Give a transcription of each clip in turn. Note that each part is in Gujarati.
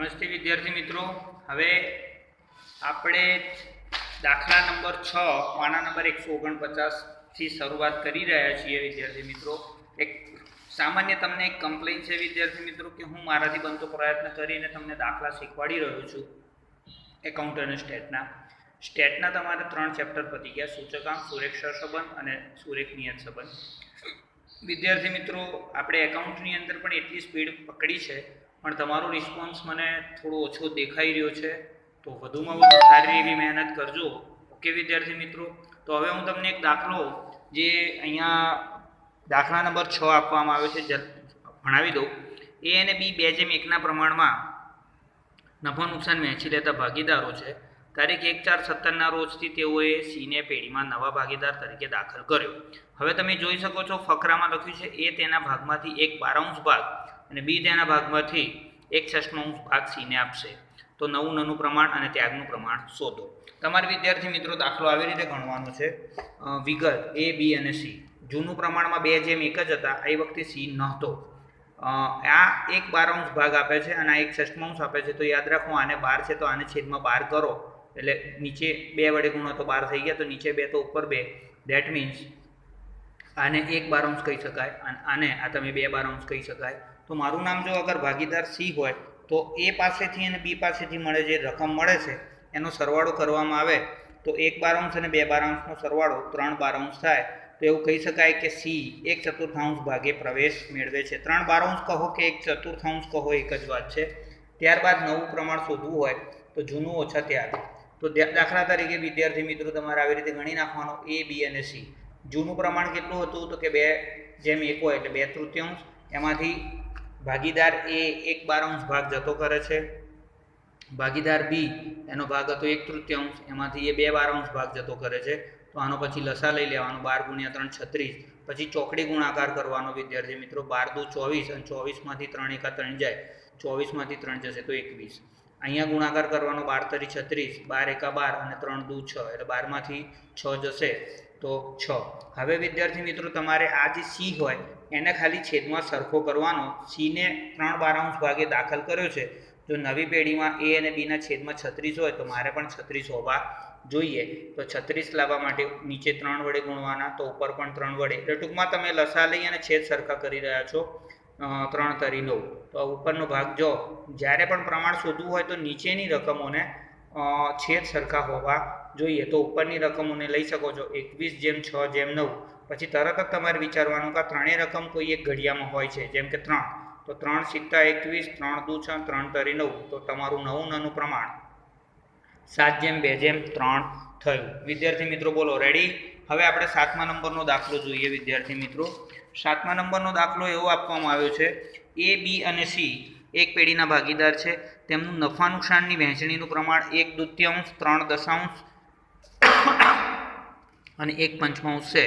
નમસ્તે વિદ્યાર્થી મિત્રો, હવે આપણે દાખલા નંબર 6 પાના નંબર 149 થી શરૂઆત કરી રહ્યા છીએ. વિદ્યાર્થી મિત્રો, એક સામાન્ય તમને એક કમ્પ્લેન છે વિદ્યાર્થી મિત્રો કે હું મારાથી બનતો પ્રયત્ન કરીને તમને દાખલા શીખવાડી રહ્યો છું એકાઉન્ટ અને સ્ટેટના તમારે 3 ચેપ્ટર પતી ગયા: સૂચકાંક, સુરેખ સહસંબંધ અને સુરેખ નિયત સંબંધ. વિદ્યાર્થી મિત્રો, આપણે એકાઉન્ટની અંદર પણ એટલી સ્પીડ પકડી છે, પણ તમારો રિસ્પોન્સ મને થોડો ઓછો દેખાઈ રહ્યો છે, તો વધુમાં વધુ સારી એવી મહેનત કરજો. ઓકે વિદ્યાર્થી મિત્રો, તો હવે હું તમને એક દાખલો જે અહીંયા દાખલા નંબર 6 આપવામાં આવ્યો છે ભણાવી દઉં. એ અને બી 2:1 પ્રમાણમાં નફા નુકસાન વહેંચી લેતા ભાગીદારો છે. તારીખ 1/4/17 રોજથી તેઓએ સીને પેઢીમાં નવા ભાગીદાર તરીકે દાખલ કર્યો. હવે તમે જોઈ શકો છો ફકરામાં લખ્યું છે એ તેના ભાગમાંથી 1/12 ભાગ અને બી તેના ભાગમાંથી 1/6 ભાગ સીને આપશે. તો નવું નનું પ્રમાણ અને ત્યાગનું પ્રમાણ શોધો. તમારે વિદ્યાર્થી મિત્રો દાખલો આવી રીતે ગણવાનો છે. વિગત એ, બી અને સી. જૂનું પ્રમાણમાં 2:1 જ હતા, આ વખતે સી નહોતો. આ 1/12 ભાગ આપે છે અને આ 1/6 આપે છે. તો યાદ રાખો, આને 12 છે તો આને છેદમાં 12 કરો એટલે નીચે 2 વડે ગુણો તો 12 થઈ ગયા, તો નીચે 2 તો ઉપર 2. ધેટ મીન્સ આને 1/12 કહી શકાય અને આને આ તમે 2/12 કહી શકાય. તો મારું નામ જો અગર ભાગીદાર સી હોય તો એ પાસેથી અને બી પાસેથી મળે જે રકમ મળે છે એનો સરવાળો કરવામાં આવે તો 1/12 અને 2/12 સરવાળો 3/12 થાય. તો એવું કહી શકાય કે સી 1/4 ભાગે પ્રવેશ મેળવે છે. 3/12 કહો કે 1/4 કહો, એક જ વાત છે. ત્યારબાદ નવું પ્રમાણ શોધવું હોય તો જૂનું ઓછા ત્યાગ. તો દાખલા તરીકે વિદ્યાર્થી મિત્રો તમારે આવી રીતે ગણી નાખવાનો એ, બી અને સી. જૂનું પ્રમાણ કેટલું હતું તો કે 2:1 હોય એટલે 2/3. એમાંથી ભાગીદાર એ 1/12 ભાગ જતો કરે છે. ભાગીદાર બી એનો ભાગ હતો 1/3, એમાંથી એ 2/12 ભાગ જતો કરે છે. તો આનો પછી લસા લઈ લેવાનો, 12 × 3 36. પછી ચોકડી ગુણાકાર કરવાનો વિદ્યાર્થી મિત્રો. 12 × 2 24 અને 24માંથી 3 × 3 જાય, 24માંથી 3 જશે તો 21. અહીંયા ગુણાકાર કરવાનો, 12 × 36, 12 × 12 અને 3 × 2 6 એટલે 12માંથી 6 જશે તો 6. હવે વિદ્યાર્થી મિત્રો તમારે આ જે સી હોય એને ખાલી છેદમાં સરખો કરવાનો. સીને 3/12 ભાગે દાખલ કર્યો છે. જો નવી પેઢીમાં એ અને બીના છેદમાં 36 હોય તો મારે પણ 36 હોવા જોઈએ. તો 36 લાવવા માટે નીચે 3 વડે ગુણવાના, તો ઉપર પણ 3 વડે. એટલે ટૂંકમાં તમે લસા લઈ અને છેદ સરખા કરી રહ્યા છો. 3 × 9. તો ઉપરનો ભાગ જો જ્યારે પણ પ્રમાણ શોધવું હોય તો નીચેની રકમોને છેદ સરખા હોવા જોઈએ. તો ઉપરની રકમોને લઈ શકો છો 21/6/9. પછી તરત જ તમારે વિચારવાનું કે ત્રણેય રકમ કોઈ એક ઘડિયામાં હોય છે, જેમ કે 3. તો 3 × 21, 3 × 2 6, 3 × 9. તો તમારું નવું નનું પ્રમાણ 7/2/3 થયું. વિદ્યાર્થી મિત્રો બોલો રેડી. હવે આપણે 7મા નંબરનો દાખલો જોઈએ. વિદ્યાર્થી મિત્રો, 7મા નંબરનો દાખલો એવો આપવામાં આવ્યો છે: એ, બી અને સી એક પેઢીના ભાગીદાર છે. તેમનું નફા નુકસાનની વહેંચણીનું પ્રમાણ 1/2, 3/10 અને 1/5 છે.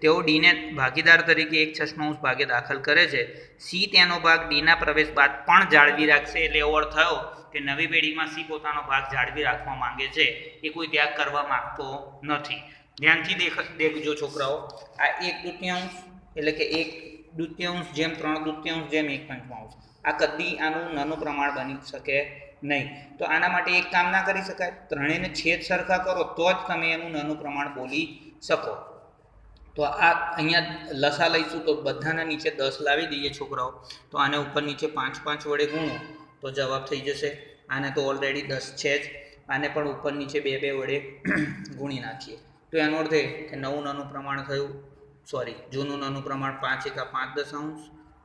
તેઓ ડીને ભાગીદાર તરીકે 1/6 ભાગે દાખલ કરે છે. સી તેનો ભાગ ડીના પ્રવેશ બાદ પણ જાળવી રાખશે. એટલે એવો અર્થ થયો કે નવી પેઢીમાં સી પોતાનો ભાગ જાળવી રાખવા માંગે છે, એ કોઈ ત્યાગ કરવા માંગતો નથી. ધ્યાનથી દેખજો છોકરાઓ, આ 1/2 એટલે કે 1/2 જેમ 3/2 જેમ 1/5. આ કદી આનું નાનું પ્રમાણ બની શકે નહીં. તો આના માટે એક કામ ના કરી શકાય, ત્રણેયને છેદ સરખા કરો તો જ તમે એનું નાનું પ્રમાણ બોલી શકો. તો આ અહીંયા લસા લઈશું તો બધાના નીચે 10 લાવી દઈએ છોકરાઓ. તો આને ઉપર નીચે 5 વડે ગુણો તો જવાબ થઈ જશે. આને તો ઓલરેડી 10 છે જ, આને પણ ઉપર નીચે 2 વડે ગુણી નાખીએ. તો એનો અર્થ એ કે નવું નાનું પ્રમાણ થયું, જૂનું નાનું પ્રમાણ 5 × 5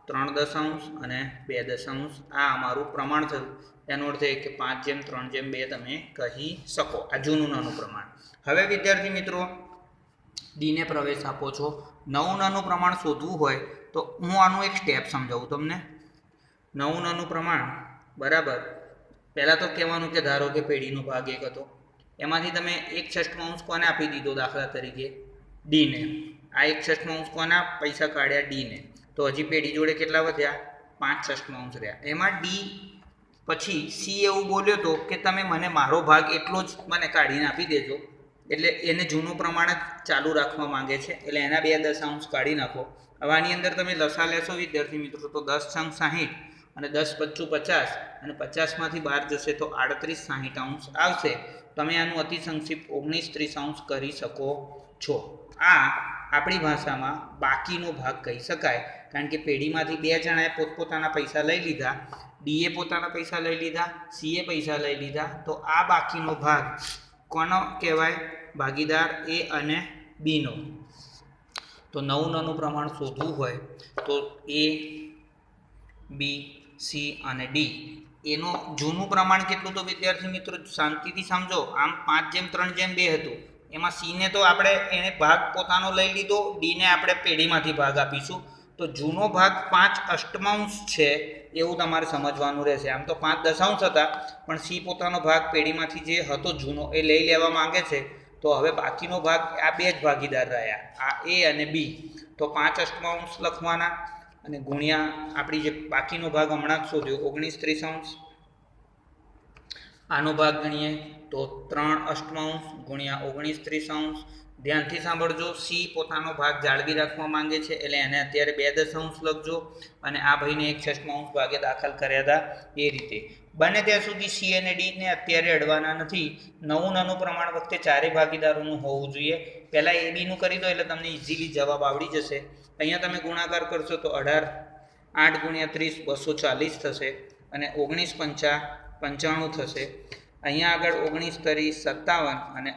3 અને 2 આ અમારું પ્રમાણ થયું. એનો અર્થ એ કે 5/3/2 તમે કહી શકો. આ જૂનું નાનું પ્રમાણ. હવે વિદ્યાર્થી મિત્રો ડીને પ્રવેશ આપો છો. નવું નાનું પ્રમાણ શોધવું હોય તો હું આનું એક સ્ટેપ સમજાવું તમને. નવું નાનું પ્રમાણ બરાબર, પહેલાં તો કહેવાનું કે ધારો કે પેઢીનો ભાગ 1 હતો, એમાંથી તમે 1/6 કોને આપી દીધો દાખલા તરીકે ડીને. આ 1/6 કોના પૈસા કાઢ્યા ડીને. તો હજી પેઢી જોડે કેટલા વધ્યા? 5/6 રહ્યા. એમાં ડી પછી સી એવું બોલ્યો હતો કે તમે મને મારો ભાગ એટલો જ મને કાઢીને આપી દેજો. એટલે એને જૂનું પ્રમાણ જ ચાલુ રાખવા માંગે છે, એટલે એના 2 દશાંશ કાઢી નાખો. હવે આની અંદર તમે લસા લેશો વિદ્યાર્થી મિત્રો તો 10 × 60 અને 10 પચ્ચું 50 અને 50માંથી 12 જશે તો 38 60 અંશ આવશે. તમે આનું અતિ સંક્ષિપ્ત 19 30 અંશ કરી શકો છો. આ આપણી ભાષામાં બાકીનો ભાગ કહી શકાય, કારણ કે પેઢીમાંથી બે જણાએ પોતપોતાના પૈસા લઈ લીધા, ડીએ પોતાના પૈસા લઈ લીધા, સીએ પૈસા લઈ લીધા, તો આ બાકીનો ભાગ કોનો કહેવાય? ભાગીદાર એ અને બીનો. તો નવું પ્રમાણ શોધવું હોય તો એ, બી, સી અને ડી એનું જૂનું પ્રમાણ કેટલું? તો વિદ્યાર્થી મિત્રો શાંતિથી સમજો. આમ 5:3:2 હતું, એમાં સીને તો આપણે એને ભાગ પોતાનો લઈ લીધો, ડીને આપણે પેઢીમાંથી ભાગ આપીશું. તો જૂનો ભાગ 5/8 છે એવું તમારે સમજવાનું રહેશે. આમ તો 5/10 હતા, પણ સી પોતાનો ભાગ પેઢીમાંથી જે હતો જૂનો એ લઈ લેવા માંગે છે. તો હવે બાકીનો ભાગ આ બે જ ભાગીદાર રહ્યા, આ એ અને બી. તો 5/8 લખવાના અને ગુણ્યા આપણી જે બાકીનો ભાગ હમણાં જ શોધ્યો 19 30 આનો ભાગ ગણીએ તો 3/8 ગુણ્યા 19 30. ધ્યાનથી સાંભળજો, સી પોતાનો ભાગ જાળવી રાખવા માંગે છે એટલે એને અત્યારે 2 લખજો, અને આ ભાઈને 1/6 ભાગે દાખલ કર્યા હતા એ રીતે. બને ત્યાં સુધી સી અને ડીને અત્યારે અડવાના નથી. નવું પ્રમાણ વખતે ચારેય ભાગીદારોનું હોવું જોઈએ. પહેલાં એ બીનું કરી દો એટલે તમને ઇઝીલી જવાબ આવડી જશે. અહીંયા તમે ગુણાકાર કરશો તો 8 ગુણ્યા 30 240 થશે, અને 19 5 95 થશે. અહીંયા આગળ 19 30 57 અને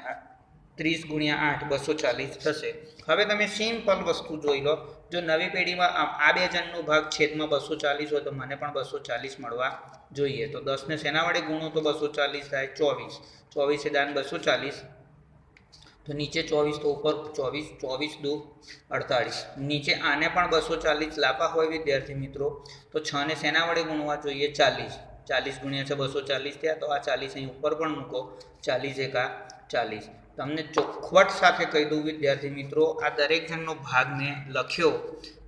30 ગુણ્યા 8 240 થશે. હવે તમે સિમ્પલ વસ્તુ જોઈ લો, જો નવી પેઢીમાં આ બે જણનો ભાગ છેદમાં 240 હોય તો મને પણ 240 મળવા જોઈએ. તો 10 ને શેના વડે ગુણો તો 240 થાય? 24. 24 દાન 240, તો નીચે 24 તો ઉપર 24, 24 દુ 48. નીચે આને પણ 240 લાવવા હોય વિદ્યાર્થી મિત્રો તો 6 ને શેના વડે ગુણવા જોઈએ? 40. 40 ગુણ્યા 240 થયા, તો આ 40 અહીં ઉપર પણ મૂકો, 40 એકા 40. તમને ચોખવટ સાથે કહી દઉં વિદ્યાર્થી મિત્રો, આ દરેક જણનો ભાગને લખ્યો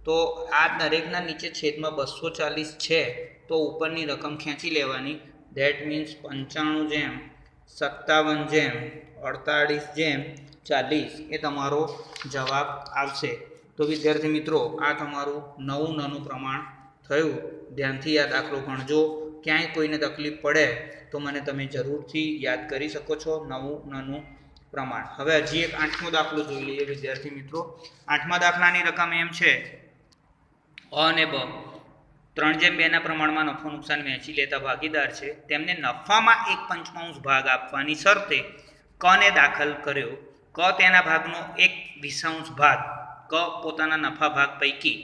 તો આ દરેકના નીચે છેદમાં 240 છે, તો ઉપરની રકમ ખેંચી લેવાની. ધેટ મીન્સ 95 57 48 40 એ તમારો જવાબ આવશે. તો વિદ્યાર્થી મિત્રો આ તમારું નવું પ્રમાણ થયું. ધ્યાનથી આ દાખલો ગણજો. ક્યાંય કોઈને તકલીફ પડે તો મને તમે જરૂરથી યાદ કરી શકો છો. નવું પ્રમાણ. હવે હજી એક 8મો દાખલો જોઈ લઈએ વિદ્યાર્થી મિત્રો. 8મા દાખલાની રકમ એમ છે, અ અને બ 3/2 પ્રમાણમાં નફો નુકસાન વહેંચી લેતા ભાગીદાર છે. તેમને નફામાં 1/5 ભાગ આપવાની શરતે કને દાખલ કર્યો. ક તેના ભાગનો 1/20 ભાગ, ક પોતાના નફા ભાગ પૈકી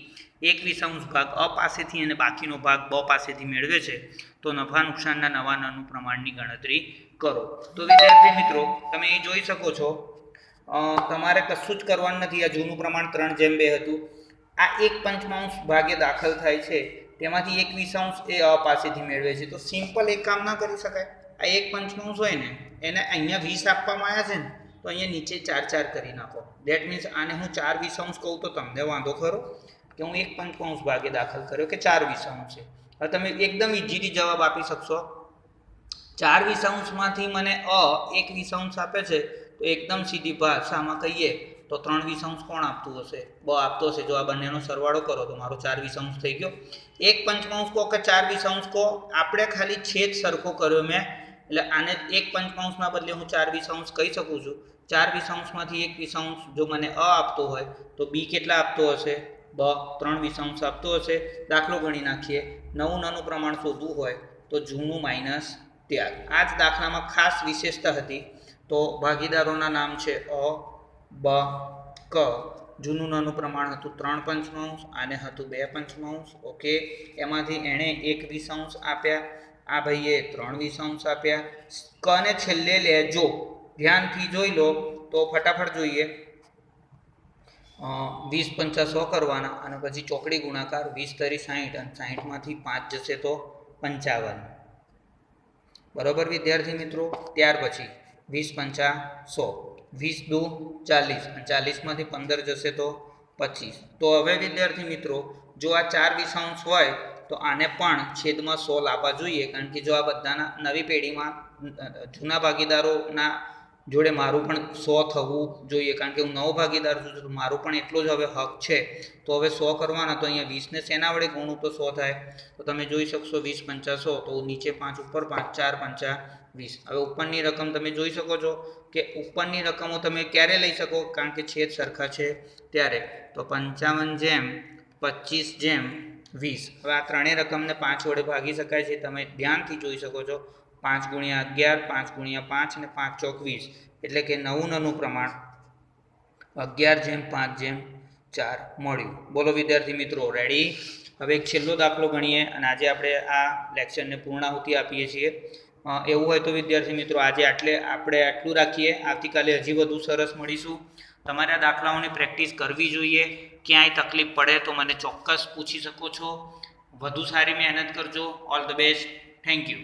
1/20 ભાગ અ પાસેથી અને બાકીનો ભાગ બ પાસેથી મેળવે છે. તો નફા નુકસાનના નવા પ્રમાણની ગણતરી કરો. તો વિદ્યાર્થી મિત્રો તમે એ જોઈ શકો છો, તમારે કશું જ કરવાનું નથી. આ જૂનું પ્રમાણ 3/2 હતું. આ 1/5 ભાગે દાખલ થાય છે, તેમાંથી 1/20 એ અ પાસેથી મેળવે છે. તો સિમ્પલ એક કામ ના કરી શકાય? આ 1/5 હોય ને એને અહીંયા 20 આપવામાં આવ્યા છે ને, તો અહીંયા નીચે 4 કરી નાખો. ધેટ મીન્સ આને હું 4/20 કહું તો તમને વાંધો ખરો કે હું 1/5 ભાગે દાખલ કર્યો કે 4/20 છે? હવે તમે એકદમ ઇઝીલી જવાબ આપી શકશો. 4/20 મને અ 1/20 આપે છે, તો એકદમ સીધી ભાષામાં કહીએ તો 3/20 કોણ આપતું હશે? બ આપતો હશે. જો આ બંનેનો સરવાળો કરો તો મારો 4/20 થઈ ગયો. 1/5 કહો કે 4/20 કહો, આપણે ખાલી છેદ સરખો કર્યો મેં, એટલે આને 1/5 બદલે હું 4/20 કહી શકું છું. 4/20 1/20 જો મને અ આપતો હોય તો બી કેટલા આપતો હશે? બ 3/20 આપતો હશે. દાખલો ગણી નાખીએ. નવું પ્રમાણ શોધવું હોય તો જૂનું માઇનસ ત્યાગ. આ જ દાખલામાં ખાસ વિશેષતા હતી. તો ભાગીદારોના નામ છે અ, બ, ક. જૂનું પ્રમાણ હતું 3/5, આને હતું 2/5. ઓકે, એમાંથી એણે 1/20 આપ્યા, આ ભાઈએ 3/20 આપ્યા. કને છેલ્લે લેજો, ધ્યાનથી જોઈ લો. તો ફટાફટ જોઈએ. 20 5 100 કરવાના, અને પછી ચોકડી ગુણાકાર 20 30 60, અને 60માંથી 5 જશે તો 55. બરોબર વિદ્યાર્થી મિત્રો. ત્યાર પછી 20 5 100, 20 દુ 40, અને 40માંથી 15 જશે તો 25. તો હવે વિદ્યાર્થી મિત્રો જો આ 4/20 હોય તો આને પણ છેદમાં 100 લાવવા જોઈએ, કારણ કે જો આ બધાના નવી પેઢીમાં જૂના ભાગીદારોના જોડે મારું પણ 100 થવું જોઈએ, કારણ કે હું નવો ભાગીદાર છું તો મારો પણ એટલો જ હવે હક છે. તો હવે 100 કરવાના, તો અહીંયા 20 ને શેના વડે ગુણું તો 100 થાય. તો તમે જોઈ શકશો 20 પંચા 100, તો નીચે 5 ઉપર 5, 4 પંચા 20. હવે ઉપરની રકમ તમે જોઈ શકો છો કે ઉપરની રકમો તમે ક્યારે લઈ શકો, કારણ કે છેદ સરખા છે ત્યારે. તો 55/25/20. હવે આ ત્રણેય રકમને 5 વડે ભાગી શકાય છે, તમે ધ્યાનથી જોઈ શકો છો. 5 × 11, 5 × 5 અને 5 ચોક 20, એટલે કે નવું પ્રમાણ 11/5/4 મળ્યું. બોલો વિદ્યાર્થી મિત્રો, રેડી? હવે એક છેલ્લો દાખલો ગણીએ અને આજે આપણે આ લેક્ચરને પૂર્ણાહુતિ આપીએ છીએ. એવું હોય તો વિદ્યાર્થી મિત્રો આજે આપણે આટલું રાખીએ. આવતીકાલે હજી વધુ સરસ મળીશું. તમારે આ દાખલાઓની પ્રેક્ટિસ કરવી જોઈએ. ક્યાંય તકલીફ પડે તો મને ચોક્કસ પૂછી શકો છો. વધુ સારી મહેનત કરજો. All the best. Thank you.